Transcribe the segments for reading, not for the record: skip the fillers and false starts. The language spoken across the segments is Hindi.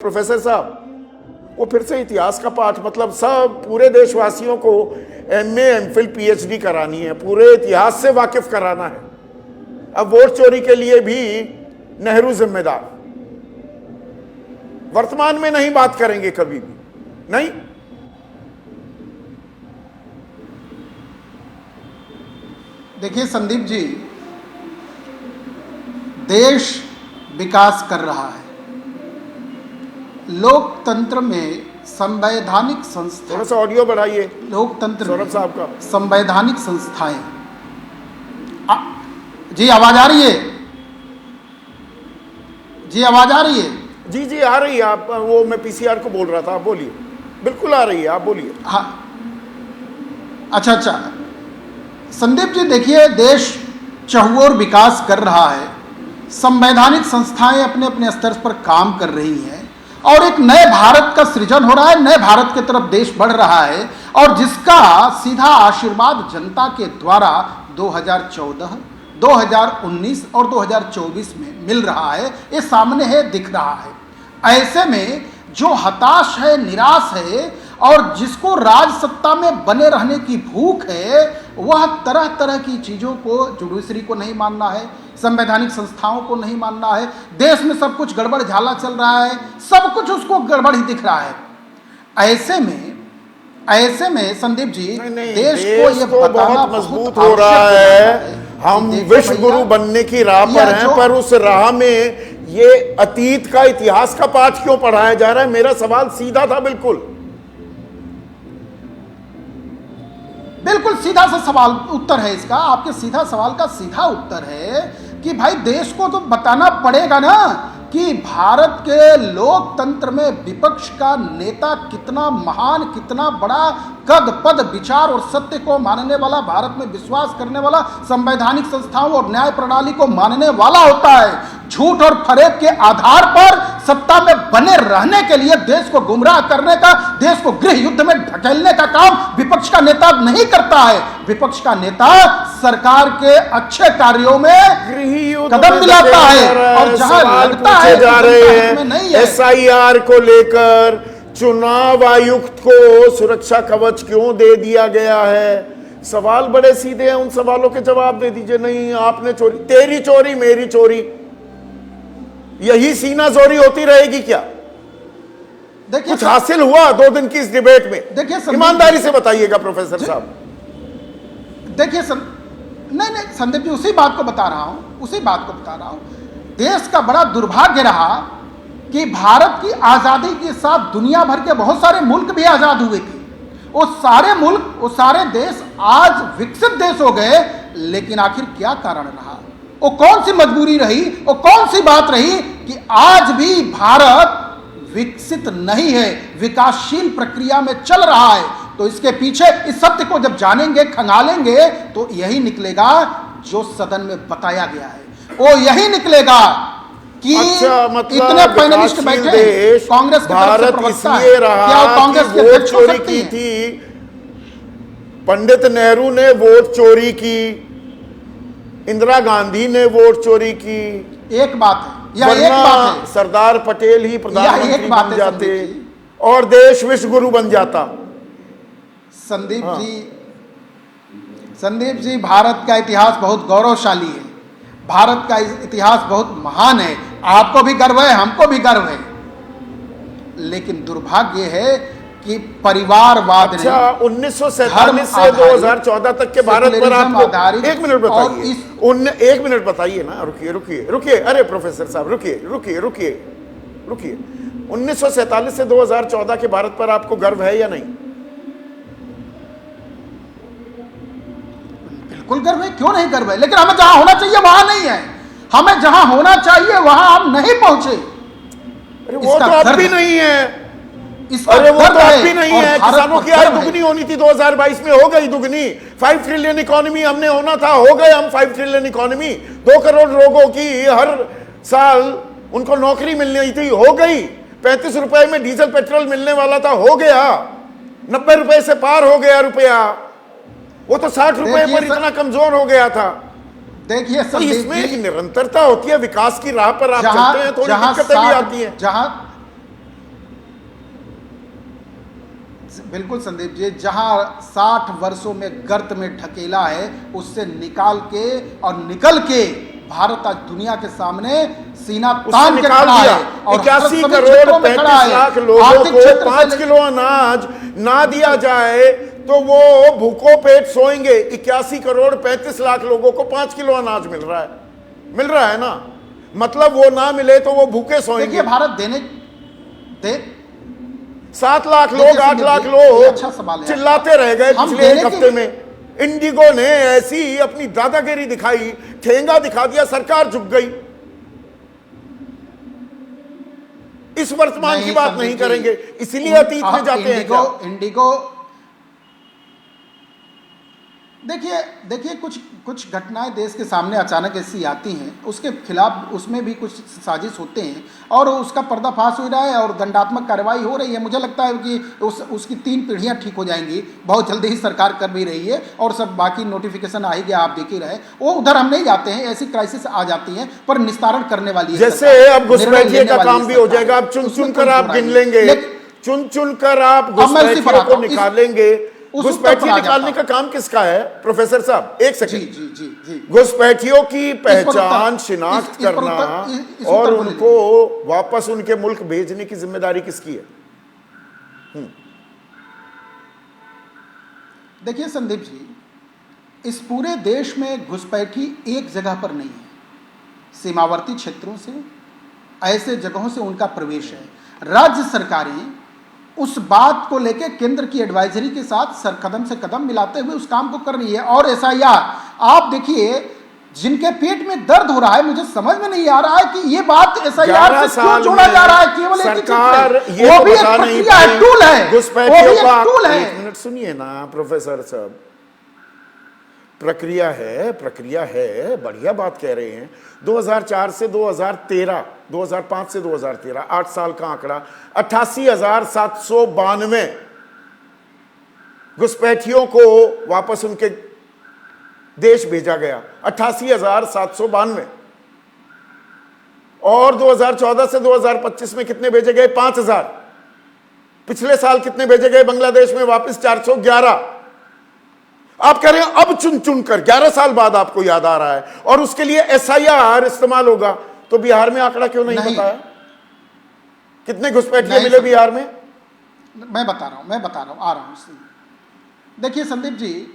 प्रोफेसर साहब, वो फिर से इतिहास का पाठ, मतलब सब पूरे देशवासियों को एमए, एमफिल, पीएचडी करानी है, पूरे इतिहास से वाकिफ कराना है। अब वोट चोरी के लिए भी नेहरू जिम्मेदार, वर्तमान में नहीं बात करेंगे कभी भी, नहीं। देखिए संदीप जी, देश विकास कर रहा है, लोकतंत्र में संवैधानिक संस्था, थोड़ा सा ऑडियो बढ़ाइए लोकतंत्र सौरभ साहब का। संवैधानिक संस्थाएं, जी आवाज आ रही है? जी आवाज आ रही है? जी जी आ रही है। आप वो मैं पीसीआर को बोल रहा था, आप बोलिए। बिल्कुल आ रही है, आप बोलिए। हाँ, अच्छा। संदीप जी देखिए, देश चहुओर विकास कर रहा है, संवैधानिक संस्थाएं अपने अपने स्तर पर काम कर रही हैं और एक नए भारत का सृजन हो रहा है, नए भारत की तरफ देश बढ़ रहा है और जिसका सीधा आशीर्वाद जनता के द्वारा 2014, 2019 और 2024 में मिल रहा है। ये सामने है, दिख रहा है। ऐसे में जो हताश है, निराश है और जिसको राज सत्ता में बने रहने की भूख है, वह तरह तरह की चीजों को, जुडिशरी को नहीं मानना है, संवैधानिक संस्थाओं को नहीं मानना है, देश में सब कुछ गड़बड़ झाला चल रहा है, सब कुछ उसको गड़बड़ ही दिख रहा है। ऐसे में संदीप जी, देश को ये बताना बहुत मजबूत हो रहा है। हम विश्व गुरु बनने की राह पर हैं, पर उस राह में ये अतीत का, इतिहास का पाठ क्यों पढ़ाया जा रहा है? मेरा सवाल सीधा था, बिल्कुल सीधा सा सवाल उत्तर है इसका। आपके सीधा सवाल का सीधा उत्तर है कि भाई देश को तो बताना पड़ेगा ना कि भारत के लोकतंत्र में विपक्ष का नेता कितना महान, कितना बड़ा कद, पद, विचार और सत्य को मानने वाला, भारत में विश्वास करने वाला, संवैधानिक संस्थाओं और न्याय प्रणाली को मानने वाला होता है। झूठ और फरेब के आधार पर सत्ता में बने रहने के लिए देश को गुमराह करने का, देश को गृह युद्ध में ढकेलने का काम विपक्ष का नेता नहीं करता है। विपक्ष का नेता सरकार के अच्छे कार्यों में कदम मिलाता है और जहां लगता है जा रहे हैं एसआईआर को लेकर, चुनाव आयुक्त को सुरक्षा कवच क्यों दे दिया गया है? सवाल बड़े सीधे हैं, उन सवालों के जवाब दे दीजिए। नहीं, आपने चोरी, तेरी चोरी, मेरी चोरी, यही सीना जोरी होती रहेगी क्या? देखिए, कुछ हासिल हुआ 2 दिन की इस डिबेट में? देखिए, ईमानदारी से बताइएगा प्रोफेसर साहब। देखिए नहीं संदीप जी, उसी बात को बता रहा हूं। देश का बड़ा दुर्भाग्य रहा कि भारत की आजादी के साथ दुनिया भर के बहुत सारे मुल्क भी आजाद हुए थे। वो सारे मुल्क, वो सारे देश आज विकसित देश हो गए, लेकिन आखिर क्या कारण रहा? वो कौन सी मजबूरी रही, वो कौन सी बात रही कि आज भी भारत विकसित नहीं है, विकासशील प्रक्रिया में चल रहा है? तो इसके पीछे इस सत्य को जब जानेंगे, खंगालेंगे, तो यही निकलेगा जो सदन में बताया गया है। वो यही निकलेगा कि मतलब इतने पैनलिस्ट बैठे, कांग्रेस के भारत इसलिए रहा, क्या कांग्रेस की वोट चोरी की थी? पंडित नेहरू ने वोट चोरी की, इंदिरा गांधी ने वोट चोरी की। एक बात है, यह एक बात है, सरदार पटेल ही प्रधानमंत्री बन जाते और देश विश्व गुरु बन जाता। संदीप जी, भारत का इतिहास बहुत गौरवशाली है, भारत का इतिहास बहुत महान है, आपको भी गर्व है, हमको भी गर्व है, लेकिन दुर्भाग्य है कि परिवारवाद ने 1947 से 2014 तक के भारत पर आपको एक मिनट बताइए, 1 मिनट बताइए ना। रुकिए, अरे प्रोफेसर साहब रुकिए। 1947 से 2014 के भारत पर आपको गर्व है या नहीं? बिल्कुल गर्व है, क्यों नहीं गर्व है, लेकिन हमें जहां होना चाहिए वहां नहीं है। हमें जहां होना चाहिए वहां हम नहीं पहुंचे। अरे वो तो अब भी नहीं है। अरे वो तो अब भी नहीं है। किसानों की आय दुगनी होनी थी, 2022 में हो गई दुगनी। 5 ट्रिलियन इकोनॉमी हमने होना था, हो गए हम 5 ट्रिलियन इकोनॉमी। 2 करोड़ लोगों की हर साल उनको नौकरी मिलनी थी, हो गई। 35 रुपए में डीजल पेट्रोल मिलने वाला था, हो गया। 90 रुपए से पार हो गया रुपया। वो तो 60 रुपए पर इतना कमजोर हो गया था। देखिए तो इसमें एक निरंतरता होती है, विकास की राह पर आप चलते हैं, थोड़ी दिक्कतें भी आती हैं। बिल्कुल संदीप जी, जहां 60 वर्षों में गर्त में ढकेला है, उससे निकाल के और निकल के भारत आज दुनिया के सामने सीना तान के खड़ा है और 81 करोड़ 35 लाख लोगों को 5 किलो अनाज ना दिया जाए तो वो भूखों पेट सोएंगे। 81 करोड़ 35 लाख लोगों को 5 किलो अनाज मिल रहा है ना, मतलब वो ना मिले तो वो भूखे सोएंगे। देखिए भारत 7 लाख लोग 8 लाख लोग अच्छा सवाल है, चिल्लाते रह गए पिछले एक हफ्ते में। इंडिगो ने ऐसी अपनी दादागिरी दिखाई, ठेंगा दिखा दिया, सरकार झुक गई। इस वर्तमान की बात नहीं करेंगे, इसलिए अतीत में जाते हैं क्या? इंडिगो देखिए कुछ घटनाएं देश के सामने अचानक ऐसी आती हैं, उसके खिलाफ उसमें भी कुछ साजिश होते हैं और उसका पर्दाफाश हो रहा है और दंडात्मक कार्रवाई हो रही है। मुझे लगता है कि उसकी 3 पीढ़ियां ठीक हो जाएंगी, बहुत जल्दी ही सरकार कर भी रही है और सब बाकी नोटिफिकेशन आएगी, आप देख ही रहे। वो उधर हम नहीं जाते हैं, ऐसी क्राइसिस आ जाती है पर निस्तारण करने वाली है। जैसे अब घुसपैठियों का काम भी हो जाएगा, अब चुन चुन कर आप गिन लेंगे, चुन चुन कर आप घुसपैठियों को निकालेंगे। घुसपैठियों निकालने का काम किसका है प्रोफेसर साहब? एक सेकंड। जी। घुसपैठियों की पहचान शिनाख्त करना और उनको वापस उनके मुल्क भेजने की जिम्मेदारी किसकी है? देखिए संदीप जी, इस पूरे देश में घुसपैठी एक जगह पर नहीं है, सीमावर्ती क्षेत्रों से, ऐसे जगहों से उनका प्रवेश है। राज्य सरकारें उस बात को लेकर केंद्र की एडवाइजरी के साथ कदम से कदम मिलाते हुए उस काम को कर रही है। और एसआईआर आप देखिए, जिनके पेट में दर्द हो रहा है, मुझे समझ में नहीं आ रहा है कि ये बात एसआईआर से क्यों जोड़ा जा रहा है। केवल सरकार वो भी एक प्रक्रिया है, टूल है, घुसपैठियों का। एक मिनट सुनिए ना प्रोफेसर साहब, प्रक्रिया है, बढ़िया बात कह रहे हैं। 2004 से 2013, 2005 से 2013, 8 साल का आंकड़ा, 88,792 घुसपैठियों को वापस उनके देश भेजा गया। 88,792। और 2014 से 2025 में कितने भेजे गए? 5,000। पिछले साल कितने भेजे गए बांग्लादेश में वापस? 411। आप कह रहे हैं अब चुन चुन कर 11 साल बाद आपको याद आ रहा है और उसके लिए एसआईआर इस्तेमाल होगा। तो बिहार में आंकड़ा क्यों नहीं बताया? कितने घुसपैठिए मिले बिहार में? मैं बता रहा हूं, आ रहा हूं। देखिए संदीप जी,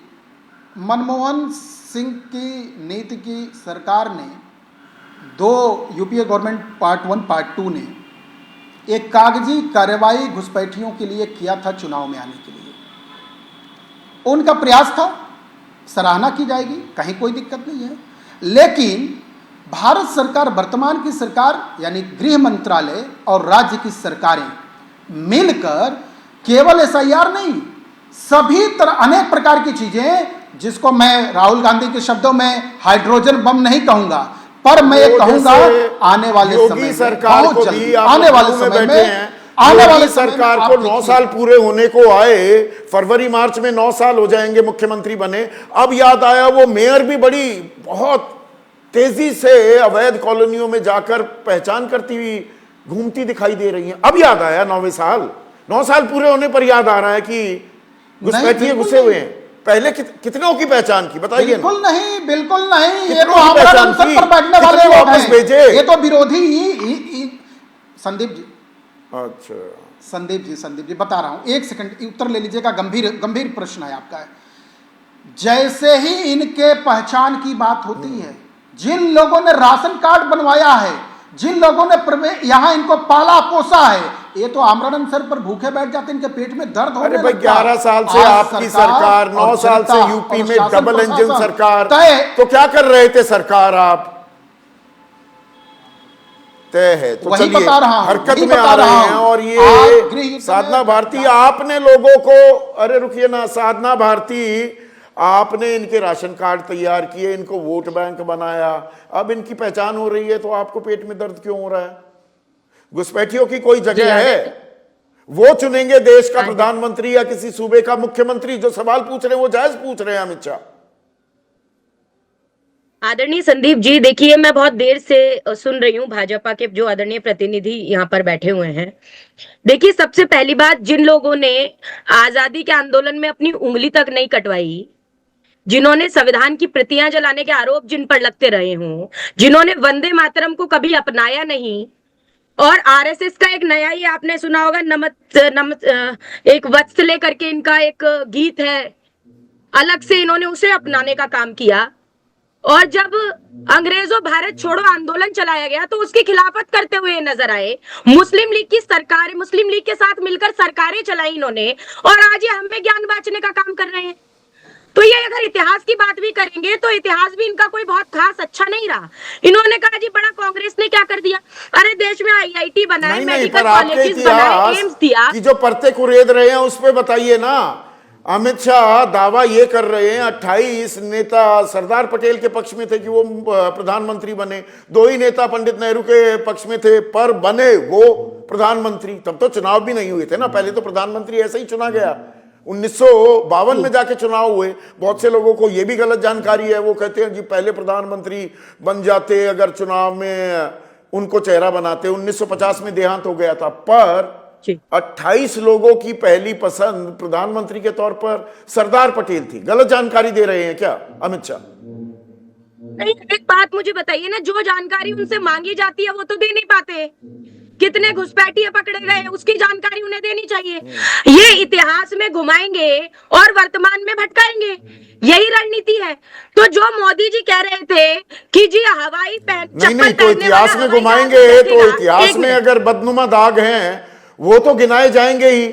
मनमोहन सिंह की नीति की सरकार ने 2 यूपीए गवर्नमेंट पार्ट 1 पार्ट 2 ने एक कागजी कार्रवाई घुसपैठियों के लिए किया था चुनाव में आने के लिए। उनका प्रयास था, सराहना की जाएगी, कहीं कोई दिक्कत नहीं है। लेकिन भारत सरकार, वर्तमान की सरकार यानी गृह मंत्रालय और राज्य की सरकारें मिलकर केवल एसआईआर नहीं, सभी तरह अनेक प्रकार की चीजें, जिसको मैं राहुल गांधी के शब्दों में हाइड्रोजन बम नहीं कहूंगा, पर मैं ये कहूंगा आने वाले समय में, सरकार को भी आने वाले समय में, आने वाली सरकार को 9 साल पूरे होने को आए, फरवरी मार्च में 9 साल हो जाएंगे मुख्यमंत्री बने। अब याद आया, वो मेयर भी बहुत तेजी से अवैध कॉलोनियों में जाकर पहचान करती हुई घूमती दिखाई दे रही हैं। अब याद आया 9 साल पूरे होने पर याद आ रहा है कि घुसपैठिए घुसे हुए हैं। पहले कितनों की पहचान की बताइए? बिल्कुल नहीं, ये तो आमरण सर पर बैठने वाले लोग हैं, ये तो विरोधी ही। संदीप जी, अच्छा संदीप जी बता रहा हूं, एक सेकंड उत्तर ले लीजिएगा। गंभीर प्रश्न है आपका। जैसे ही इनके पहचान की बात होती है, जिन लोगों ने राशन कार्ड बनवाया है, जिन लोगों ने यहां इनको पाला पोसा है, ये तो आमरण सर पर भूखे बैठ जाते, इनके पेट में दर्द होने लगता। 11 साल से आपकी सरकार, 9 साल से यूपी में डबल इंजन सरकार, तो क्या कर रहे थे सरकार? आप तय है तो वही बता रहा हूं, हरकत में आ रहे हैं। और ये साधना भारती, आपने लोगों को, अरे रुकिए ना, साधना भारती आपने इनके राशन कार्ड तैयार किए, इनको वोट बैंक बनाया, अब इनकी पहचान हो रही है तो आपको पेट में दर्द क्यों हो रहा है? घुसपैठियों की कोई जगह है? वो चुनेंगे देश का प्रधानमंत्री या किसी सूबे का मुख्यमंत्री। जो सवाल पूछ रहे हैं वो जायज पूछ रहे हैं अमित शाह। आदरणीय संदीप जी, देखिए मैं बहुत देर से सुन रही हूँ भाजपा के जो आदरणीय प्रतिनिधि यहाँ पर बैठे हुए हैं। देखिए, सबसे पहली बात, जिन लोगों ने आजादी के आंदोलन में अपनी उंगली तक नहीं कटवाई, जिन्होंने संविधान की प्रतियां जलाने के आरोप जिन पर लगते रहे हों, जिन्होंने वंदे मातरम को कभी अपनाया नहीं, और आरएसएस का एक नया ही आपने सुना होगा, एक वत्सले करके इनका एक गीत है, अलग से इन्होंने उसे अपनाने का काम किया। और जब अंग्रेजों भारत छोड़ो आंदोलन चलाया गया तो उसकी खिलाफत करते हुए नजर आए। मुस्लिम लीग की सरकार, मुस्लिम लीग के साथ मिलकर सरकारें चलाई इन्होंने, और आज ये हमें ज्ञान बांटने का काम कर रहे हैं। तो ये अगर इतिहास की बात भी करेंगे तो इतिहास भी इनका कोई बहुत खास अच्छा नहीं रहा। इन्होंने कहा जी बड़ा कांग्रेस ने क्या कर दिया, अरे देश में आईआईटी बनाए, मेडिकल कॉलेजेस बनाए, एम्स दिया। कि जो परते कुरेद रहे हैं उस पे बताइए ना। अमित शाह दावा ये कर रहे हैं 28 नेता सरदार पटेल के पक्ष में थे कि वो प्रधानमंत्री बने, 2 ही नेता पंडित नेहरू के पक्ष में थे, पर बने वो प्रधानमंत्री। तब तो चुनाव भी नहीं हुए थे ना, पहले तो प्रधानमंत्री ऐसे ही चुना गया। 1952 में जाके चुनाव हुए। बहुत से लोगों को ये भी गलत जानकारी है, वो कहते हैं कि पहले प्रधानमंत्री बन जाते अगर चुनाव में उनको चेहरा बनाते। 1950 में देहांत हो गया था, पर 28 लोगों की पहली पसंद प्रधानमंत्री के तौर पर सरदार पटेल थी। गलत जानकारी दे रहे हैं क्या अमित शाह? नहीं, एक बात मुझे बताइए ना, जो जानकारी उनसे मांगी जाती है वो तो दे नहीं पाते। कितने घुसपैठिए पकड़े गए उसकी जानकारी उन्हें देनी चाहिए। ये इतिहास में घुमाएंगे और वर्तमान में भटकाएंगे, यही रणनीति है। तो जो मोदी जी कह रहे थे कि जी हवाई नहीं, तो इतिहास में घुमाएंगे तो इतिहास में अगर बदनुमा दाग हैं वो तो गिनाए जाएंगे ही,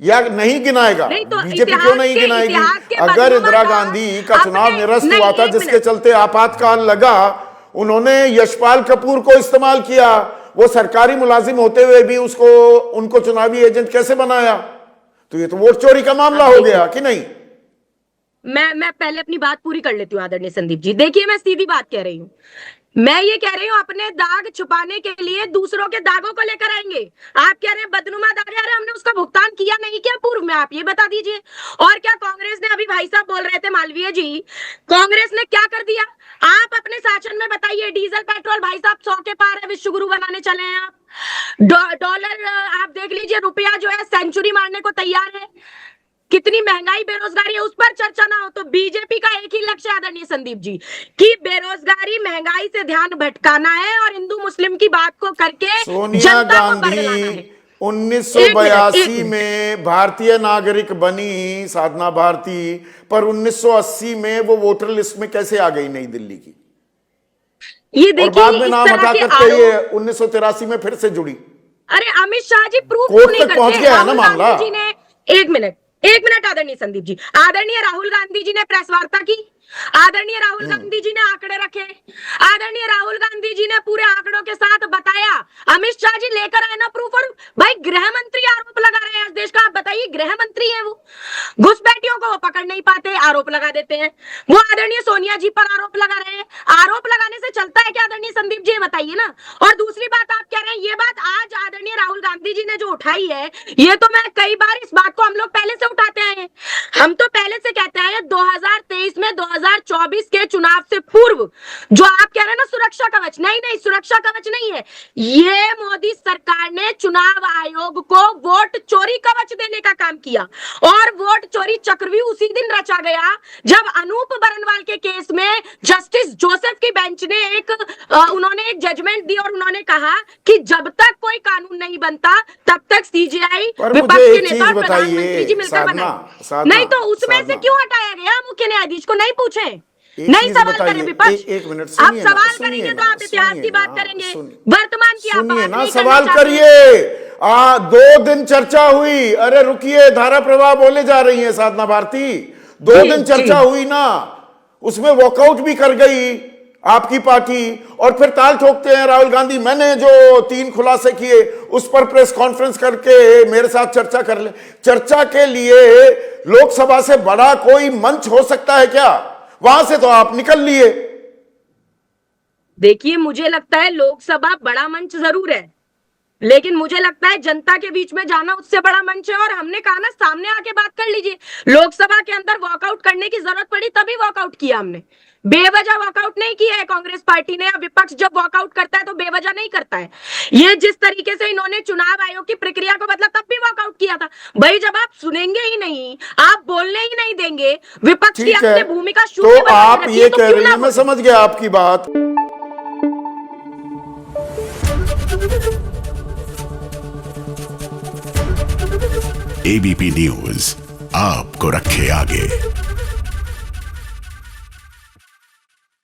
या नहीं गिनाएगा? तो बीजेपी क्यों नहीं गिनाएगी? अगर इंदिरा गांधी का चुनाव निरस्त हुआ था जिसके चलते आपातकाल लगा, उन्होंने यशपाल कपूर को इस्तेमाल किया, वो सरकारी मुलाजिम होते हुए भी उनको चुनावी एजेंट कैसे बनाया? तो ये तो वोट चोरी का मामला हो गया कि नहीं? मैं पहले अपनी बात पूरी कर लेती हूँ आदरणीय संदीप जी। देखिए, मैं सीधी बात कह रही हूँ। मैं ये कह रही हूँ अपने दाग छुपाने के लिए दूसरों के दागों को लेकर आएंगे। आप कह रहे हैं बदनुमा दाग, अरे हमने उसका भुगतान किया नहीं क्या पूर्व में? आप ये बता दीजिए। और क्या कांग्रेस ने, अभी भाई साहब बोल रहे थे मालवीय जी, कांग्रेस ने क्या कर दिया? आप अपने शासन में बताइए। डीजल पेट्रोल भाई साहब 100 के पार है, विश्व गुरु बनाने चले हैं आप। डॉलर आप देख लीजिए, रुपया जो है सेंचुरी मारने को तैयार है। कितनी महंगाई, बेरोजगारी है, उस पर चर्चा ना हो। तो बीजेपी का एक ही लक्ष्य है आदरणीय संदीप जी, कि बेरोजगारी महंगाई से ध्यान भटकाना है और हिंदू मुस्लिम की बात को करके सोनिया गांधी 1982 में भारतीय नागरिक बनी, साधना भारती, पर 1980 में वो वोटर लिस्ट में कैसे आ गई नई दिल्ली की? ये देखिए, बाद में नाम हटा करके ये 1983 में फिर से जुड़ी। अरे अमित शाह जी प्रूफ कोर्ट नहीं तक पहुंच गया है ना मामला। जी ने एक मिनट आदरणीय संदीप जी, आदरणीय राहुल गांधी जी ने प्रेस वार्ता की, आदरणीय राहुल गांधी जी ने आंकड़े रखे, आदरणीय राहुल गांधी जी ने पूरे आंकड़ों के साथ बताया। अमित शाह जी लेकर आए ना प्रूफ। और भाई गृह मंत्री आरोप लगा रहे हैं देश का, आप बताइए, गृह मंत्री है वो, घुसपैठियों को वो पकड़ नहीं पाते, आरोप लगा देते हैं। वो आदरणीय सोनिया जी पर आरोप लगा रहे हैं। आरोप लगाने से चलता है क्या आदरणीय संदीप जी, बताइए ना। और दूसरी बात आप कह रहे हैं, ये बात आज आदरणीय राहुल गांधी जी ने जो उठाई है, ये तो मैं कई बार इस बात को हम लोग पहले से उठाते आए हैं। हम तो पहले से कहते आए हैं 2023 में 2024 के चुनाव से पूर्व जो आप कह रहे हैं ना सुरक्षा कवच, नहीं, सुरक्षा कवच नहीं है ये। मोदी सरकार ने चुनाव आयोग को वोट चोरी कवच देने का काम किया, और वोट चोरी चक्रव्यूह उसी दिन रचा गया जब अनूप बरनवाल के केस में जस्टिस जोसेफ की बेंच ने उन्होंने एक जजमेंट दी और उन्होंने कहा कि जब तक कोई कानून नहीं बनता तब तक सीजीआई विपक्ष के नेता और प्रधानमंत्री जी मिलकर बनाए। नहीं तो उसमें से क्यों हटाया गया? मुख्य न्यायाधीश को नहीं पूछे, नहीं सवाल करें विपक्ष। एक मिनट आप सवाल करेंगे तो आप इतिहास की बात करेंगे, वर्तमान की आप बात नहीं सवाल करिए। 2 दिन चर्चा हुई, अरे रुकिए, धारा प्रवाह बोले जा रही है साधना भारती। 2 दिन चर्चा हुई ना, उसमें वॉकआउट भी कर गई आपकी पार्टी, और फिर ताल ठोकते हैं राहुल गांधी। मैंने जो 3 खुलासे किए उस पर प्रेस कॉन्फ्रेंस करके मेरे साथ चर्चा कर ले। चर्चा के लिए लोकसभा से बड़ा कोई मंच हो सकता है क्या? वहां से तो आप निकल लिए। देखिए, मुझे लगता है लोकसभा बड़ा मंच जरूर है, लेकिन मुझे लगता है जनता के बीच में जाना उससे बड़ा मंच है, और हमने कहा ना सामने आके बात कर लीजिए। लोकसभा के अंदर वॉकआउट करने की जरूरत पड़ी तभी वॉकआउट किया हमने, बेवजह वॉकआउट नहीं किया है कांग्रेस पार्टी ने। या विपक्ष जब वॉकआउट करता है तो बेवजह नहीं करता है। ये जिस तरीके से इन्होंने चुनाव आयोग की प्रक्रिया को बदला तब भी वॉकआउट किया था। भाई जब आप सुनेंगे ही नहीं, आप बोलने ही नहीं देंगे, विपक्ष की ठीक है, अपनी भूमिका शून्य तो बना आप के रखी ये है, तो कह क्यों रही ना हैं, मैं बोले? समझ गया आपकी बात। एबीपी न्यूज आपको रखे आगे।